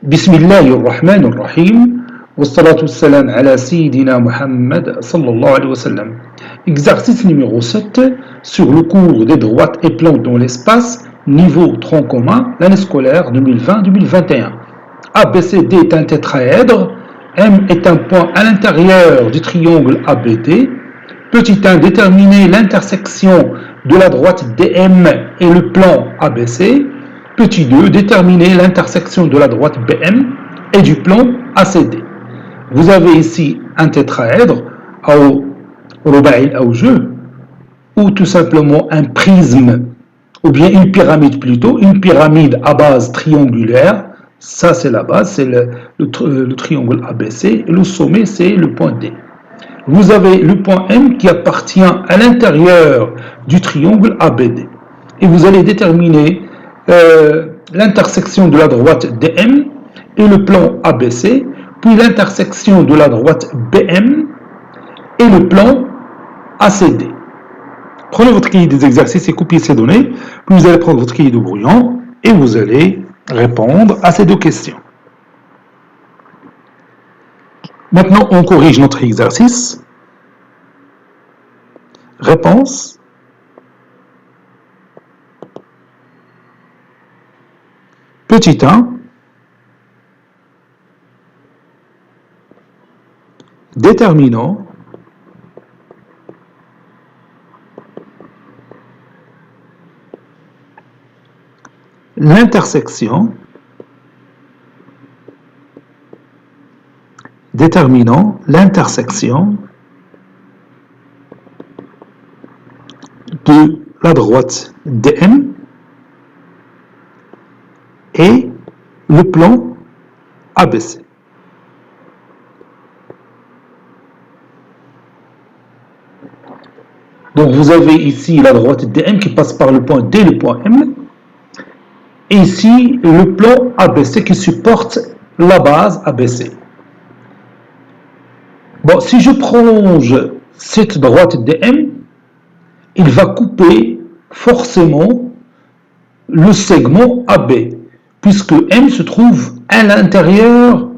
بسم الله الرحمن الرحيم والصلاة والسلام على سيدنا Muhammad sallallahu alayhi wa sallam. Exercice numéro 7 sur le cours des droites et plans dans l'espace, niveau tronc commun, l'année scolaire 2020-2021. ABCD est un tétraèdre, M est un point à l'intérieur du triangle ABD. Petit 1, déterminer l'intersection de la droite DM et le plan ABC. Petit 2, déterminer l'intersection de la droite BM et du plan ACD. Vous avez ici un tétraèdre, ou tout simplement un prisme, ou bien une pyramide plutôt, une pyramide à base triangulaire. Ça c'est la base, c'est le triangle ABC, et le sommet c'est le point D. Vous avez le point M qui appartient à l'intérieur du triangle ABD. Et vous allez déterminer l'intersection de la droite DM et le plan ABC, puis l'intersection de la droite BM et le plan ACD. Prenez votre cahier des exercices et copiez ces données, puis vous allez prendre votre cahier de brouillon et vous allez répondre à ces deux questions. Maintenant, on corrige notre exercice. Réponse. Petit 1. Déterminant l'intersection de la droite DM et le plan ABC. Donc vous avez ici la droite DM qui passe par le point D et le point M. Et ici le plan ABC qui supporte la base ABC. Bon, si je prolonge cette droite DM, il va couper forcément le segment AB, puisque M se trouve à l'intérieur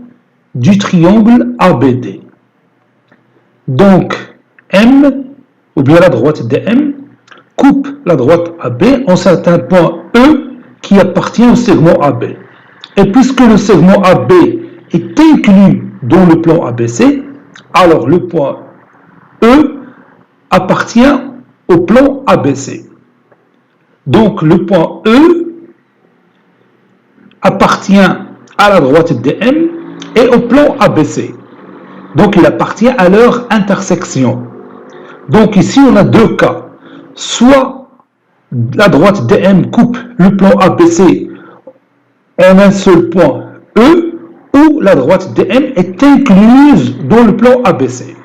du triangle ABD. Donc, M, ou bien la droite DM, coupe la droite AB en certains points E qui appartient au segment AB. Et puisque le segment AB est inclus dans le plan ABC, alors le point E appartient au plan ABC. Donc le point E appartient à la droite DM et au plan ABC. Donc il appartient à leur intersection. Donc ici on a deux cas. Soit la droite DM coupe le plan ABC en un seul point E, ou la droite DM est incluse dans le plan ABC.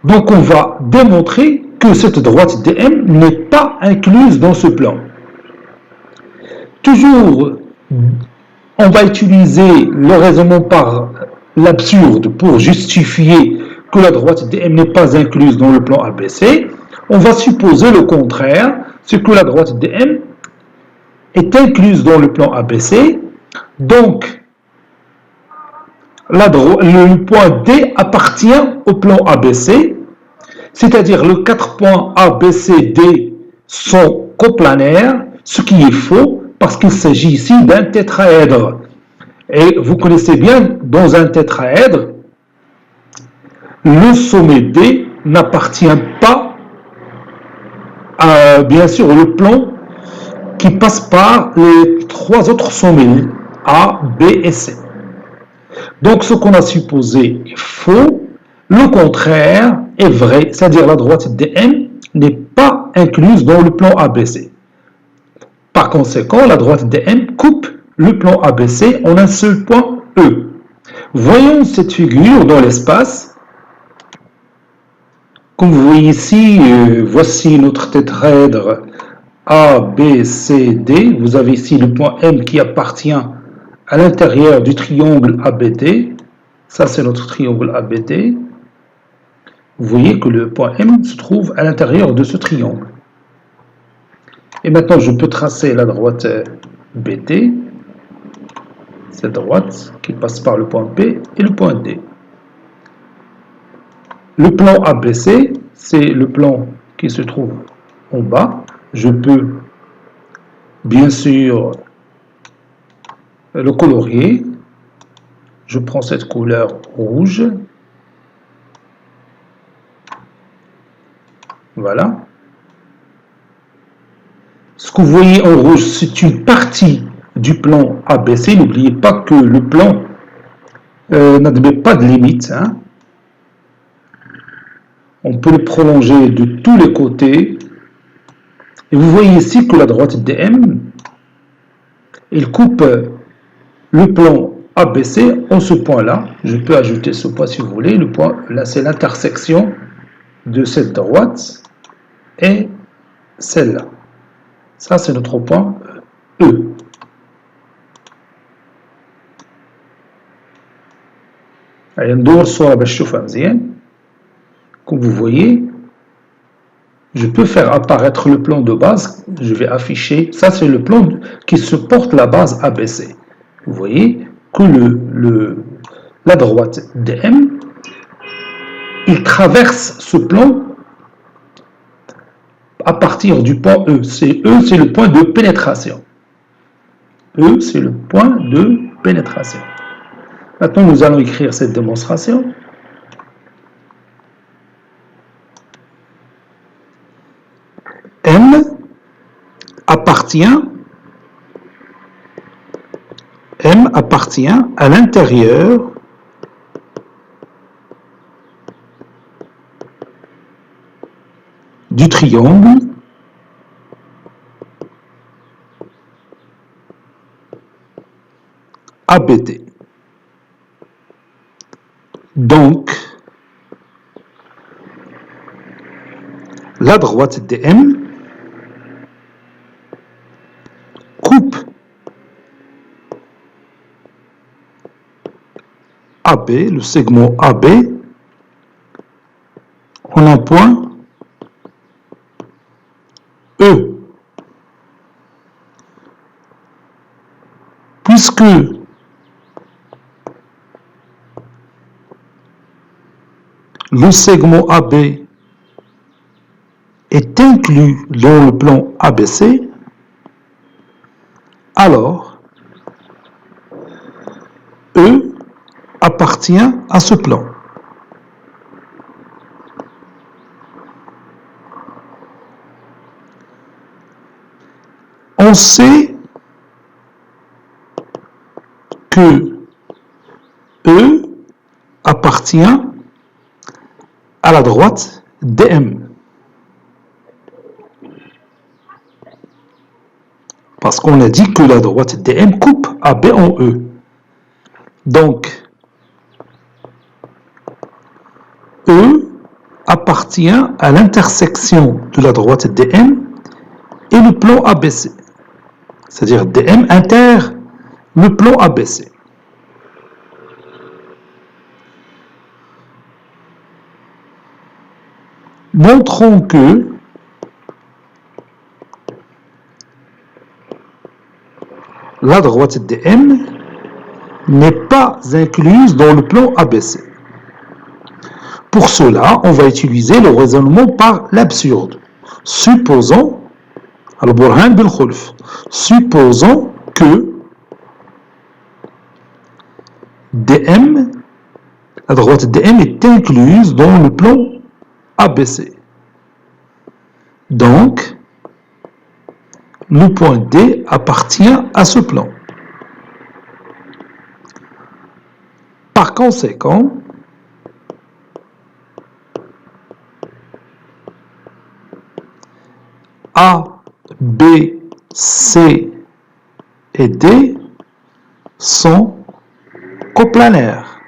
Donc on va démontrer que cette droite DM n'est pas incluse dans ce plan. Toujours, on va utiliser le raisonnement par l'absurde pour justifier que la droite DM n'est pas incluse dans le plan ABC. On va supposer le contraire, c'est que la droite DM est incluse dans le plan ABC. Donc, le point D appartient au plan ABC, c'est-à-dire les 4 points A, B, C, D sont coplanaires, ce qui est faux parce qu'il s'agit ici d'un tétraèdre. Et vous connaissez bien, dans un tétraèdre, le sommet D n'appartient pas à, bien sûr, le plan qui passe par les 3 autres sommets, A, B et C. Donc ce qu'on a supposé est faux, le contraire est vrai, c'est-à-dire la droite DM n'est pas incluse dans le plan ABC. Par conséquent, la droite DM coupe le plan ABC en un seul point E. Voyons cette figure dans l'espace. Comme vous voyez ici, voici notre tétraèdre A, B, C, D. Vous avez ici le point M qui appartient à l'intérieur du triangle ABD. Ça, c'est notre triangle ABD. Vous voyez que le point M se trouve à l'intérieur de ce triangle. Et maintenant, je peux tracer la droite BD. cette droite qui passe par le point P et le point D. Le plan ABC, c'est le plan qui se trouve en bas. Je peux bien sûr le colorier. Je prends cette couleur rouge. Voilà. Ce que vous voyez en rouge, c'est une partie du plan ABC. N'oubliez pas que le plan n'admet pas de limite. Hein. On peut le prolonger de tous les côtés. Et vous voyez ici que la droite DM, il coupe le plan ABC en ce point-là. Je peux ajouter ce point si vous voulez. Le point, là, c'est l'intersection de cette droite et celle-là. Ça, c'est notre point E. Comme vous voyez, je peux faire apparaître le plan de base. Je vais afficher. Ça, c'est le plan qui supporte la base ABC. Vous voyez que la droite DM, il traverse ce plan à partir du point E. E, c'est le point de pénétration. E, c'est le point de pénétration. Maintenant, nous allons écrire cette démonstration. M appartient à l'intérieur du triangle ABD. Donc, la droite DM coupe AB, le segment AB, en un point E. Puisque le segment AB est inclus dans le plan ABC, alors E appartient à ce plan. On sait que E appartient à la droite DM. Parce qu'on a dit que la droite DM coupe AB en E. Donc, E appartient à l'intersection de la droite DM et le plan ABC. C'est-à-dire DM inter le plan ABC. Montrons que la droite DM n'est pas incluse dans le plan ABC. Pour cela, on va utiliser le raisonnement par l'absurde. Supposons, al-Burhan bil-Khulf, supposons que DM, la droite DM est incluse dans le plan ABC. Donc, le point D appartient à ce plan. Par conséquent, A, B, C et D sont coplanaires.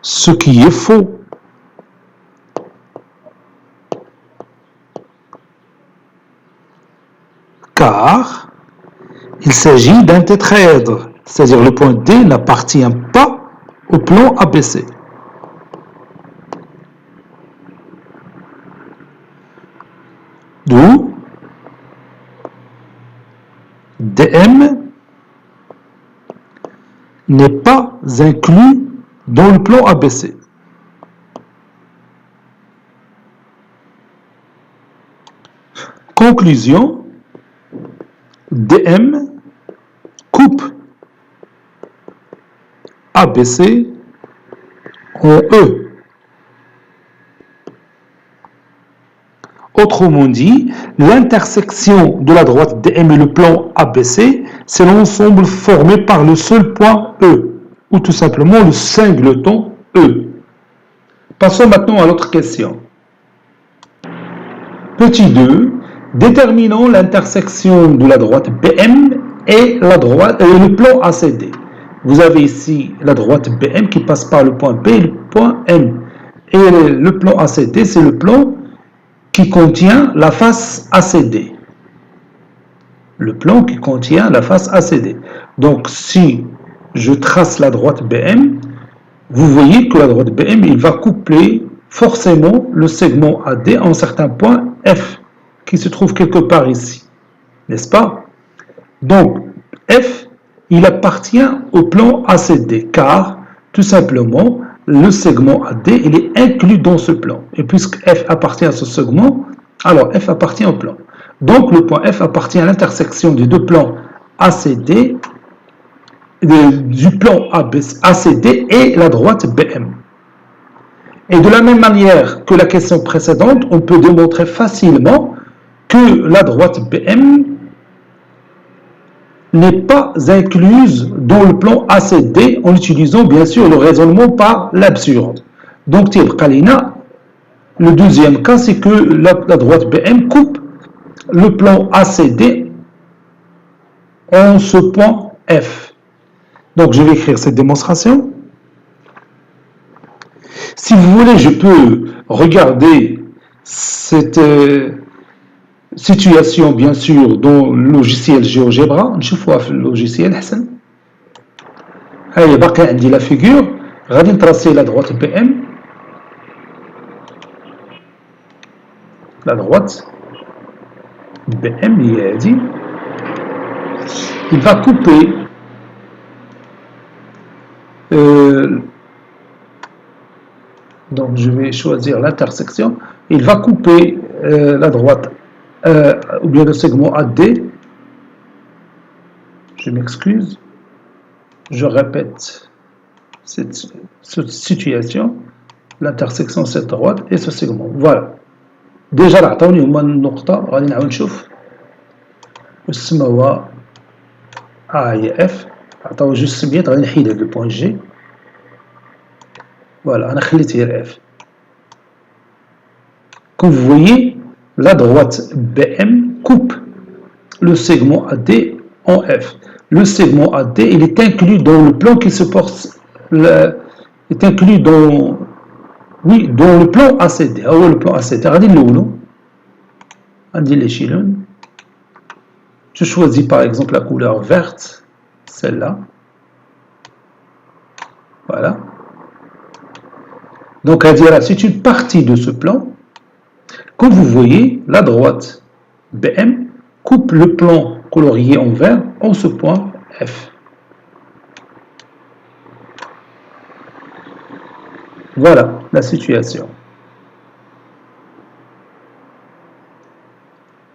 Ce qui est faux. Car il s'agit d'un tétraèdre, c'est-à-dire le point D n'appartient pas au plan ABC. d'où DM n'est pas inclus dans le plan ABC. Conclusion, DM coupe ABC en E. Autrement dit, l'intersection de la droite DM et le plan ABC, c'est l'ensemble formé par le seul point E, ou tout simplement le singleton E. Passons maintenant à l'autre question. Petit 2, déterminons l'intersection de la droite BM et le plan ACD. Vous avez ici la droite BM qui passe par le point B et le point M. Et le plan ACD, c'est le plan qui contient la face ACD. Le plan qui contient la face ACD. Donc, si je trace la droite BM, vous voyez que la droite BM, il va coupler forcément le segment AD en certains points F, qui se trouve quelque part ici. N'est-ce pas? Donc, F, il appartient au plan ACD, car, tout simplement, le segment AD, il est inclus dans ce plan. Et puisque F appartient à ce segment, alors F appartient au plan. Donc, le point F appartient à l'intersection des deux plans ACD, du plan ACD et la droite BM. Et de la même manière que la question précédente, on peut démontrer facilement que la droite BM n'est pas incluse dans le plan ACD en utilisant bien sûr le raisonnement par l'absurde. Donc, le deuxième cas, c'est que la droite BM coupe le plan ACD en ce point F. Donc, je vais écrire cette démonstration. Si vous voulez, je peux regarder cette situation, bien sûr, dans le logiciel GeoGebra. نشوفوها في logiciel حسن. هاي باقي عندي la figure. غادي نتراسي la droite BM. La droite BM هي هذه. Il va couper donc je vais choisir l'intersection. Il va couper la droite ou bien le segment AD. Je m'excuse. Je répète cette situation. L'intersection cette droite et ce segment. Voilà. Déjà عطاوني هما النقطة غادي نعاود نشوف والسماوة هي اف عطاو جوج سميات غادي نحيد هاد البوان جي. Voilà, أنا خليت هي الاف. Comme vous voyez, la droite BM coupe le segment AD en F. Le segment AD, il est inclus dans le plan qui se porte, est inclus dans, oui, dans le plan ACD. Ah ouais, le plan ACD. Regardez l'échelle. Je choisis par exemple la couleur verte, celle-là. Voilà. Donc, c'est une partie de ce plan. Comme vous voyez, la droite BM coupe le plan colorié en vert en ce point F. Voilà la situation.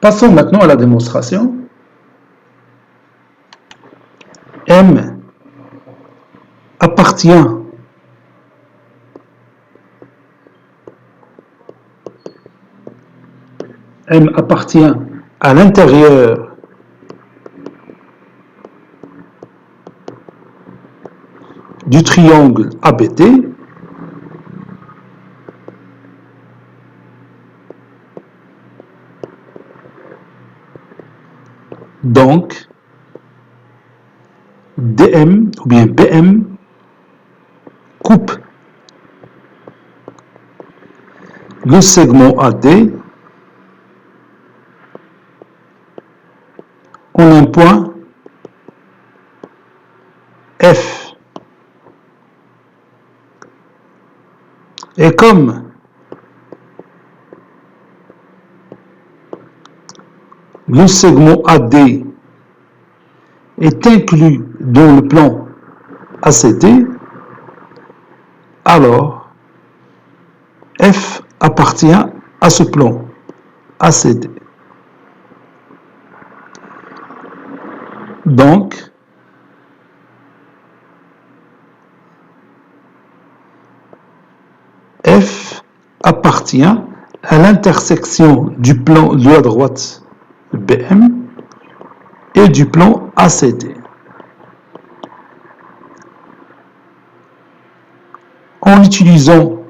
Passons maintenant à la démonstration. M appartient à l'intérieur du triangle ABT. Donc, DM ou bien BM coupe le segment AD en un point F. Et comme le segment AD est inclus dans le plan ACD, alors F appartient à ce plan ACD. Donc, F appartient à l'intersection du plan de la droite BM et du plan ACD. En utilisant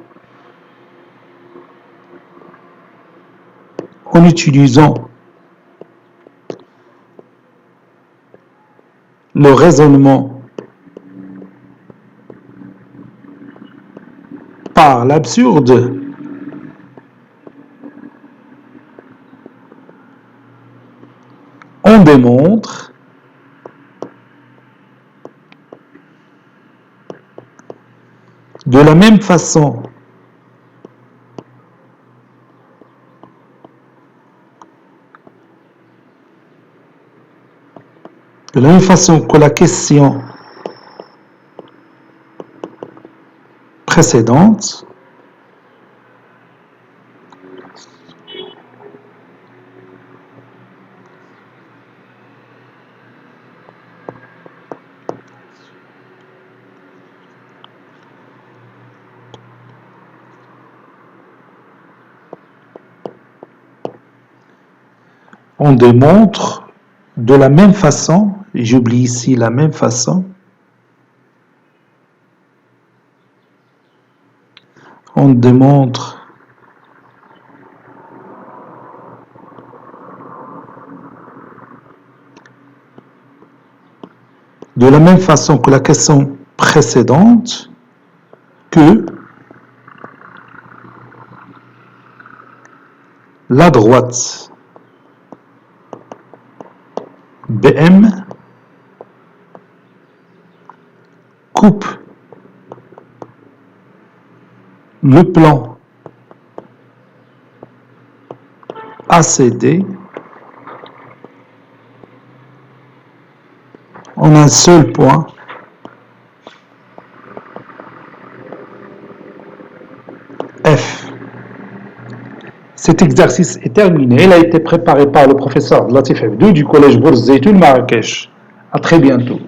le raisonnement par l'absurde, on démontre de la même façon que la question précédente, on démontre de la même façon, et j'oublie ici la même façon, on démontre de la même façon que la question précédente que la droite BM coupe le plan ACD en un seul point F. Cet exercice est terminé. Il a été préparé par le professeur Latif Abdou du collège Bourz Zeytoun Marrakech. À très bientôt.